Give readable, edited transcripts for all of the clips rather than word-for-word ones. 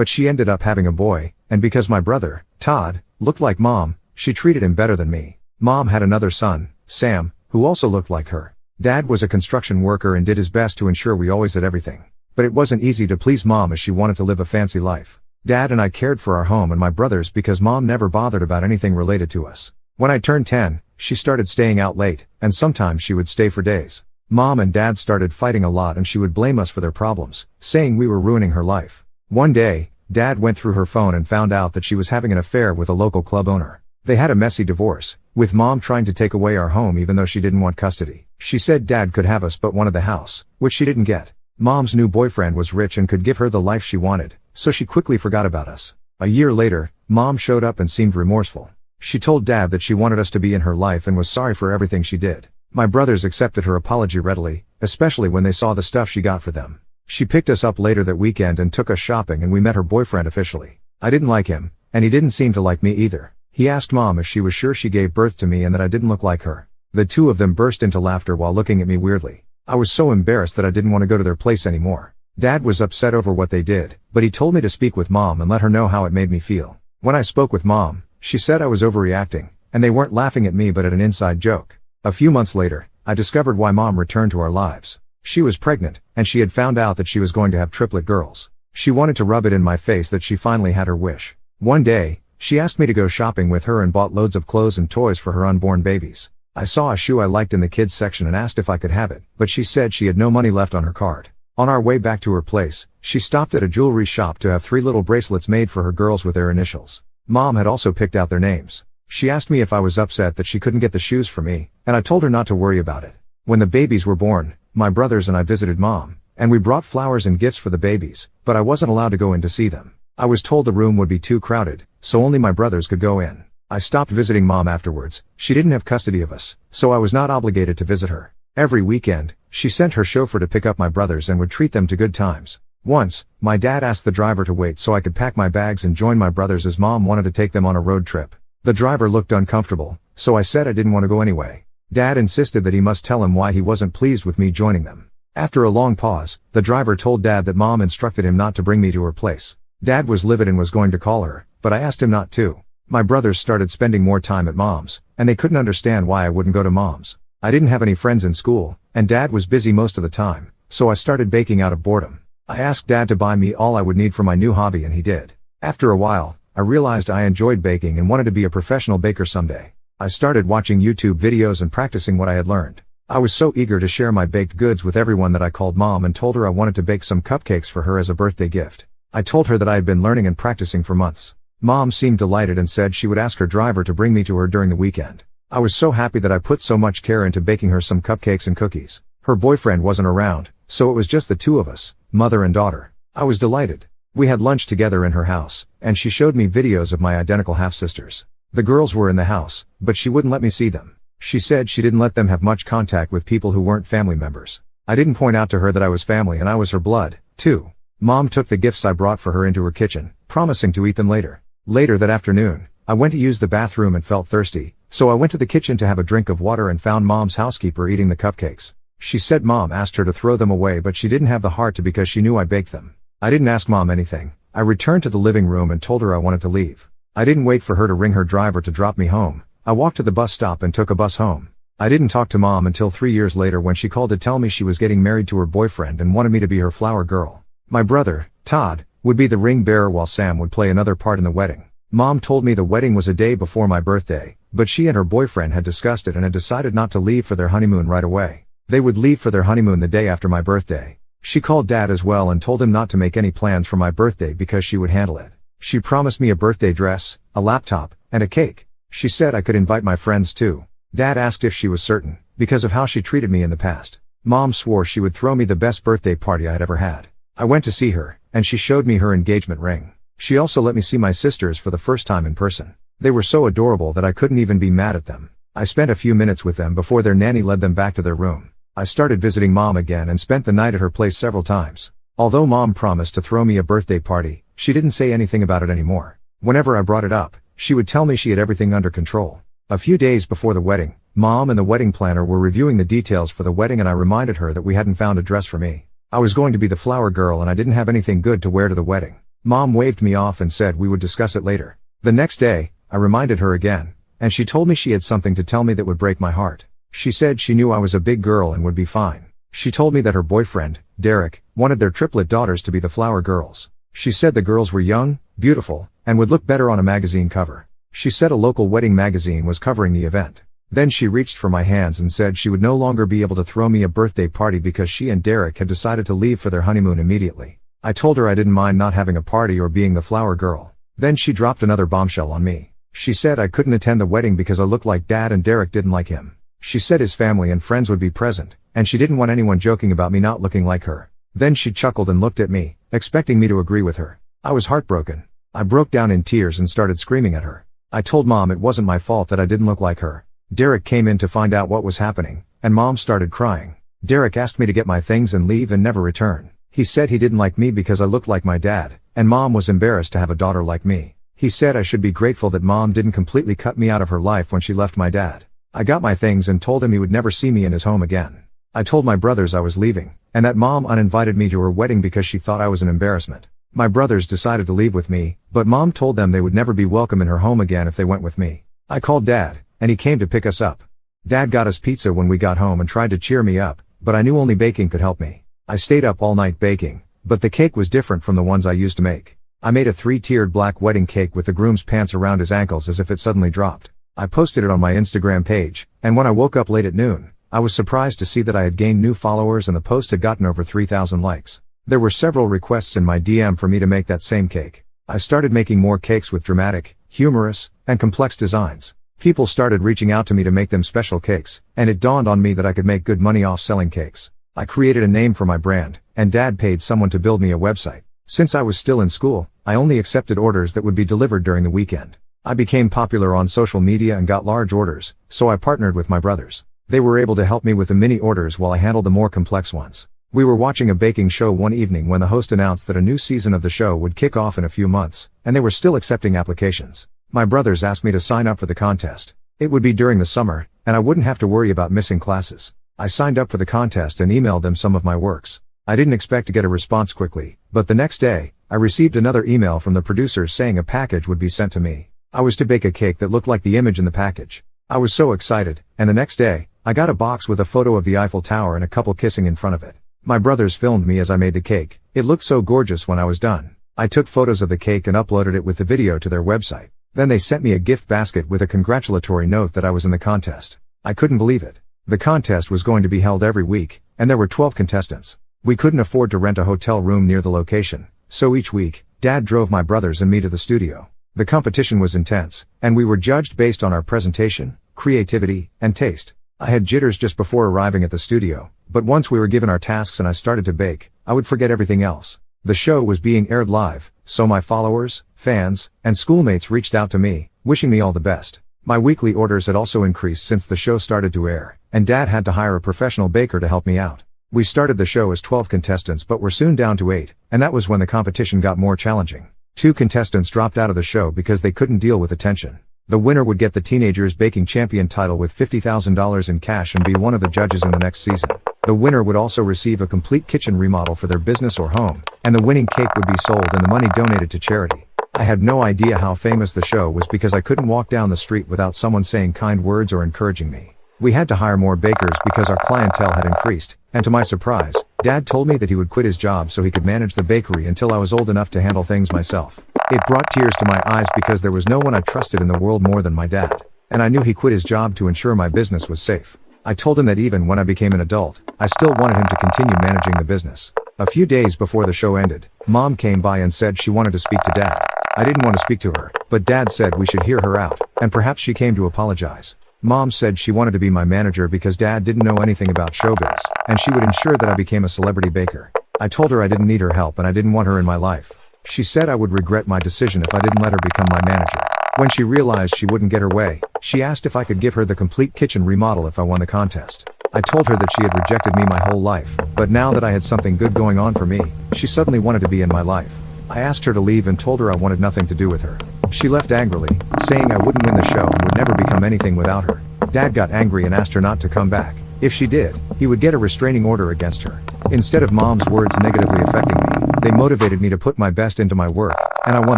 but she ended up having a boy, and because my brother, Todd, looked like Mom, she treated him better than me. Mom had another son, Sam, who also looked like her. Dad was a construction worker and did his best to ensure we always had everything. But it wasn't easy to please Mom as she wanted to live a fancy life. Dad and I cared for our home and my brothers because Mom never bothered about anything related to us. When I turned 10, she started staying out late, and sometimes she would stay for days. Mom and Dad started fighting a lot and she would blame us for their problems, saying we were ruining her life. One day, Dad went through her phone and found out that she was having an affair with a local club owner. They had a messy divorce, with Mom trying to take away our home even though she didn't want custody. She said Dad could have us but wanted the house, which she didn't get. Mom's new boyfriend was rich and could give her the life she wanted, so she quickly forgot about us. A year later, Mom showed up and seemed remorseful. She told Dad that she wanted us to be in her life and was sorry for everything she did. My brothers accepted her apology readily, especially when they saw the stuff she got for them. She picked us up later that weekend and took us shopping and we met her boyfriend officially. I didn't like him, and he didn't seem to like me either. He asked Mom if she was sure she gave birth to me and that I didn't look like her. The two of them burst into laughter while looking at me weirdly. I was so embarrassed that I didn't want to go to their place anymore. Dad was upset over what they did, but he told me to speak with Mom and let her know how it made me feel. When I spoke with Mom, she said I was overreacting, and they weren't laughing at me but at an inside joke. A few months later, I discovered why Mom returned to our lives. She was pregnant, and she had found out that she was going to have triplet girls. She wanted to rub it in my face that she finally had her wish. One day, she asked me to go shopping with her and bought loads of clothes and toys for her unborn babies. I saw a shoe I liked in the kids section and asked if I could have it, but she said she had no money left on her card. On our way back to her place, she stopped at a jewelry shop to have 3 little bracelets made for her girls with their initials. Mom had also picked out their names. She asked me if I was upset that she couldn't get the shoes for me, and I told her not to worry about it. When the babies were born, my brothers and I visited Mom, and we brought flowers and gifts for the babies, but I wasn't allowed to go in to see them. I was told the room would be too crowded, so only my brothers could go in. I stopped visiting Mom afterwards. She didn't have custody of us, so I was not obligated to visit her. Every weekend, she sent her chauffeur to pick up my brothers and would treat them to good times. Once, my dad asked the driver to wait so I could pack my bags and join my brothers as Mom wanted to take them on a road trip. The driver looked uncomfortable, so I said I didn't want to go anyway. Dad insisted that he must tell him why he wasn't pleased with me joining them. After a long pause, the driver told Dad that Mom instructed him not to bring me to her place. Dad was livid and was going to call her, but I asked him not to. My brothers started spending more time at Mom's, and they couldn't understand why I wouldn't go to Mom's. I didn't have any friends in school, and Dad was busy most of the time, so I started baking out of boredom. I asked Dad to buy me all I would need for my new hobby and he did. After a while, I realized I enjoyed baking and wanted to be a professional baker someday. I started watching YouTube videos and practicing what I had learned. I was so eager to share my baked goods with everyone that I called Mom and told her I wanted to bake some cupcakes for her as a birthday gift. I told her that I had been learning and practicing for months. Mom seemed delighted and said she would ask her driver to bring me to her during the weekend. I was so happy that I put so much care into baking her some cupcakes and cookies. Her boyfriend wasn't around, so it was just the two of us, mother and daughter. I was delighted. We had lunch together in her house, and she showed me videos of my identical half-sisters. The girls were in the house, but she wouldn't let me see them. She said she didn't let them have much contact with people who weren't family members. I didn't point out to her that I was family and I was her blood, too. Mom took the gifts I brought for her into her kitchen, promising to eat them later. Later that afternoon, I went to use the bathroom and felt thirsty, so I went to the kitchen to have a drink of water and found Mom's housekeeper eating the cupcakes. She said Mom asked her to throw them away but she didn't have the heart to because she knew I baked them. I didn't ask Mom anything. I returned to the living room and told her I wanted to leave. I didn't wait for her to ring her driver to drop me home. I walked to the bus stop and took a bus home. I didn't talk to Mom until 3 years later when she called to tell me she was getting married to her boyfriend and wanted me to be her flower girl. My brother, Todd, would be the ring bearer while Sam would play another part in the wedding. Mom told me the wedding was a day before my birthday, but she and her boyfriend had discussed it and had decided not to leave for their honeymoon right away. They would leave for their honeymoon the day after my birthday. She called Dad as well and told him not to make any plans for my birthday because she would handle it. She promised me a birthday dress, a laptop, and a cake. She said I could invite my friends too. Dad asked if she was certain, because of how she treated me in the past. Mom swore she would throw me the best birthday party I had ever had. I went to see her, and she showed me her engagement ring. She also let me see my sisters for the first time in person. They were so adorable that I couldn't even be mad at them. I spent a few minutes with them before their nanny led them back to their room. I started visiting Mom again and spent the night at her place several times. Although Mom promised to throw me a birthday party, she didn't say anything about it anymore. Whenever I brought it up, she would tell me she had everything under control. A few days before the wedding, Mom and the wedding planner were reviewing the details for the wedding and I reminded her that we hadn't found a dress for me. I was going to be the flower girl and I didn't have anything good to wear to the wedding. Mom waved me off and said we would discuss it later. The next day, I reminded her again, and she told me she had something to tell me that would break my heart. She said she knew I was a big girl and would be fine. She told me that her boyfriend, Derek, wanted their triplet daughters to be the flower girls. She said the girls were young, beautiful, and would look better on a magazine cover. She said a local wedding magazine was covering the event. Then she reached for my hands and said she would no longer be able to throw me a birthday party because she and Derek had decided to leave for their honeymoon immediately. I told her I didn't mind not having a party or being the flower girl. Then she dropped another bombshell on me. She said I couldn't attend the wedding because I looked like Dad and Derek didn't like him. She said his family and friends would be present, and she didn't want anyone joking about me not looking like her. Then she chuckled and looked at me, expecting me to agree with her. I was heartbroken. I broke down in tears and started screaming at her. I told Mom it wasn't my fault that I didn't look like her. Derek came in to find out what was happening, and Mom started crying. Derek asked me to get my things and leave and never return. He said he didn't like me because I looked like my dad, and Mom was embarrassed to have a daughter like me. He said I should be grateful that Mom didn't completely cut me out of her life when she left my dad. I got my things and told him he would never see me in his home again. I told my brothers I was leaving, and that Mom uninvited me to her wedding because she thought I was an embarrassment. My brothers decided to leave with me, but Mom told them they would never be welcome in her home again if they went with me. I called Dad, and he came to pick us up. Dad got us pizza when we got home and tried to cheer me up, but I knew only baking could help me. I stayed up all night baking, but the cake was different from the ones I used to make. I made a 3-tiered black wedding cake with the groom's pants around his ankles as if it suddenly dropped. I posted it on my Instagram page, and when I woke up late at noon, I was surprised to see that I had gained new followers and the post had gotten over 3,000 likes. There were several requests in my DM for me to make that same cake. I started making more cakes with dramatic, humorous, and complex designs. People started reaching out to me to make them special cakes, and it dawned on me that I could make good money off selling cakes. I created a name for my brand, and Dad paid someone to build me a website. Since I was still in school, I only accepted orders that would be delivered during the weekend. I became popular on social media and got large orders, so I partnered with my brothers. They were able to help me with the mini orders while I handled the more complex ones. We were watching a baking show one evening when the host announced that a new season of the show would kick off in a few months, and they were still accepting applications. My brothers asked me to sign up for the contest. It would be during the summer, and I wouldn't have to worry about missing classes. I signed up for the contest and emailed them some of my works. I didn't expect to get a response quickly, but the next day, I received another email from the producers saying a package would be sent to me. I was to bake a cake that looked like the image in the package. I was so excited, and the next day, I got a box with a photo of the Eiffel Tower and a couple kissing in front of it. My brothers filmed me as I made the cake. It looked so gorgeous when I was done. I took photos of the cake and uploaded it with the video to their website. Then they sent me a gift basket with a congratulatory note that I was in the contest. I couldn't believe it. The contest was going to be held every week, and there were 12 contestants. We couldn't afford to rent a hotel room near the location, so each week, Dad drove my brothers and me to the studio. The competition was intense, and we were judged based on our presentation, creativity, and taste. I had jitters just before arriving at the studio, but once we were given our tasks and I started to bake, I would forget everything else. The show was being aired live, so my followers, fans, and schoolmates reached out to me, wishing me all the best. My weekly orders had also increased since the show started to air, and Dad had to hire a professional baker to help me out. We started the show as 12 contestants but were soon down to 8, and that was when the competition got more challenging. 2 contestants dropped out of the show because they couldn't deal with the tension. The winner would get the Teenagers Baking Champion title with $50,000 in cash and be one of the judges in the next season. The winner would also receive a complete kitchen remodel for their business or home, and the winning cake would be sold and the money donated to charity. I had no idea how famous the show was because I couldn't walk down the street without someone saying kind words or encouraging me. We had to hire more bakers because our clientele had increased, and to my surprise, Dad told me that he would quit his job so he could manage the bakery until I was old enough to handle things myself. It brought tears to my eyes because there was no one I trusted in the world more than my dad, and I knew he quit his job to ensure my business was safe. I told him that even when I became an adult, I still wanted him to continue managing the business. A few days before the show ended, Mom came by and said she wanted to speak to Dad. I didn't want to speak to her, but Dad said we should hear her out, and perhaps she came to apologize. Mom said she wanted to be my manager because Dad didn't know anything about showbiz, and she would ensure that I became a celebrity baker. I told her I didn't need her help and I didn't want her in my life. She said I would regret my decision if I didn't let her become my manager. When she realized she wouldn't get her way, she asked if I could give her the complete kitchen remodel if I won the contest. I told her that she had rejected me my whole life, but now that I had something good going on for me, she suddenly wanted to be in my life. I asked her to leave and told her I wanted nothing to do with her. She left angrily, saying I wouldn't win the show and would never become anything without her. Dad got angry and asked her not to come back. If she did, he would get a restraining order against her. Instead of Mom's words negatively affecting me, They motivated me to put my best into my work, and I won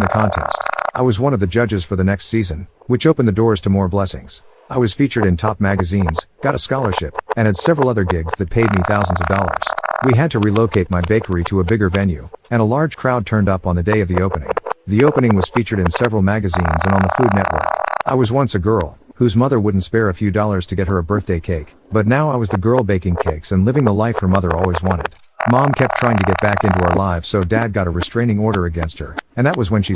the contest. I was one of the judges for the next season, which opened the doors to more blessings. I was featured in top magazines, got a scholarship, and had several other gigs that paid me thousands of dollars. We had to relocate my bakery to a bigger venue, and a large crowd turned up on the day of the opening. The opening was featured in several magazines and on the Food Network. I was once a girl whose mother wouldn't spare a few dollars to get her a birthday cake, but now I was the girl baking cakes and living the life her mother always wanted. Mom kept trying to get back into our lives, so Dad got a restraining order against her, and that was when she